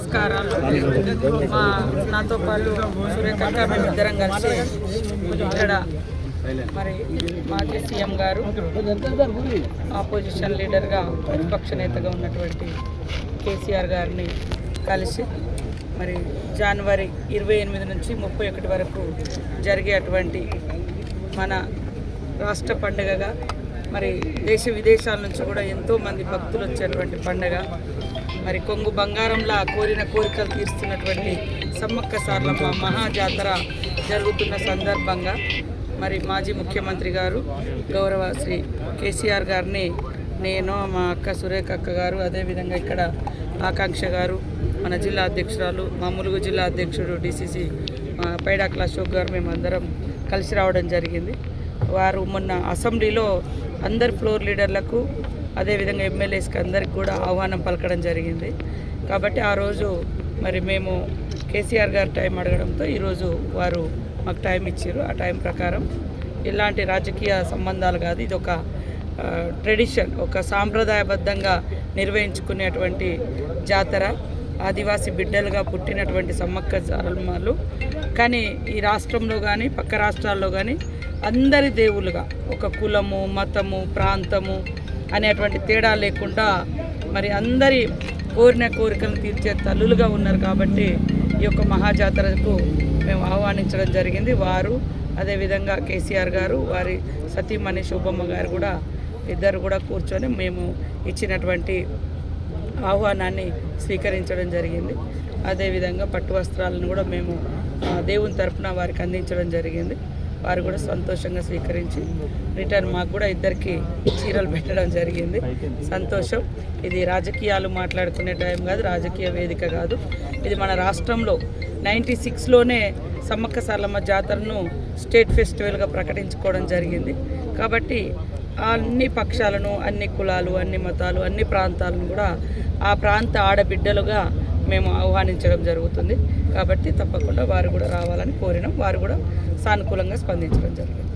నమస్కారాలు. నాతో పాటు సురేఖ మేమిద్దరం కలిసి ఇక్కడ మరి మాజీ సీఎం గారు, ఆపోజిషన్ లీడర్గా ప్రతిపక్ష నేతగా ఉన్నటువంటి కేసీఆర్ గారిని కలిసి మరి జనవరి 28 నుంచి 31 వరకు జరిగేటువంటి మన రాష్ట్ర పండుగగా, మరి దేశ విదేశాల నుంచి కూడా ఎంతోమంది భక్తులు వచ్చేటువంటి పండుగ, మరి కొంగు బంగారంలా కోరిన కోరికలు తీరుస్తున్నటువంటి సమ్మక్క సారలమ్మ మహాజాతర జరుగుతున్న సందర్భంగా మరి మాజీ ముఖ్యమంత్రి గారు గౌరవ శ్రీ కేసీఆర్ గారిని నేను, మా అక్క సురేఖ అక్క గారు, అదేవిధంగా ఇక్కడ ఆకాంక్ష గారు, మన జిల్లా అధ్యక్షురాలు, మా ములుగు జిల్లా అధ్యక్షుడు డిసిసి పైడాకుల అశోక్ గారు, మేమందరం కలిసి రావడం జరిగింది. వారు మొన్న అసెంబ్లీలో అందరు ఫ్లోర్ లీడర్లకు, అదేవిధంగా ఎమ్మెల్యేస్కి అందరికి కూడా ఆహ్వానం పలకడం జరిగింది. కాబట్టి ఆ రోజు మరి మేము కేసీఆర్ గారు టైం అడగడంతో ఈరోజు వారు మాకు టైం ఇచ్చారు. ఆ టైం ప్రకారం ఇలాంటి రాజకీయ సంబంధాలు కాదు, ఇది ఒక ట్రెడిషన్, ఒక సాంప్రదాయబద్ధంగా నిర్వహించుకునేటువంటి జాతర. ఆదివాసీ బిడ్డలుగా పుట్టినటువంటి సమ్మక్క సారలమ్మలు కానీ ఈ రాష్ట్రంలో కానీ పక్క రాష్ట్రాల్లో కానీ అందరి దేవులుగా, ఒక కులము, మతము, ప్రాంతము అనేటువంటి తేడా లేకుండా మరి అందరి కోరిన కోరికలను తీర్చే తల్లులుగా ఉన్నారు. కాబట్టి ఈ యొక్క మహాజాతరకు మేము ఆహ్వానించడం జరిగింది. వారు, అదేవిధంగా కేసీఆర్ గారు, వారి సతీమణి శోభమ్మ గారు కూడా ఇద్దరు కూడా కూర్చొని మేము ఇచ్చినటువంటి ఆహ్వానాన్ని స్వీకరించడం జరిగింది. అదేవిధంగా పట్టు వస్త్రాలను కూడా మేము దేవుని తరపున వారికి అందించడం జరిగింది. వారు కూడా సంతోషంగా స్వీకరించి రిటర్న్ మాకు కూడా ఇద్దరికి చీరలు పెట్టడం జరిగింది. సంతోషం. ఇది రాజకీయాలు మాట్లాడుకునే టైం కాదు, రాజకీయ వేదిక కాదు. ఇది మన రాష్ట్రంలో 96లోనే సమ్మక్క సారలమ్మ జాతరను స్టేట్ ఫెస్టివల్గా ప్రకటించుకోవడం జరిగింది. కాబట్టి అన్ని పక్షాలను, అన్ని కులాలు, అన్ని మతాలు, అన్ని ప్రాంతాలను కూడా ఆ ప్రాంత ఆడబిడ్డలుగా మేము ఆహ్వానించడం జరుగుతుంది. కాబట్టి తప్పకుండా వారు కూడా రావాలని కోరినాం. వారు కూడా సానుకూలంగా స్పందించడం జరిగింది.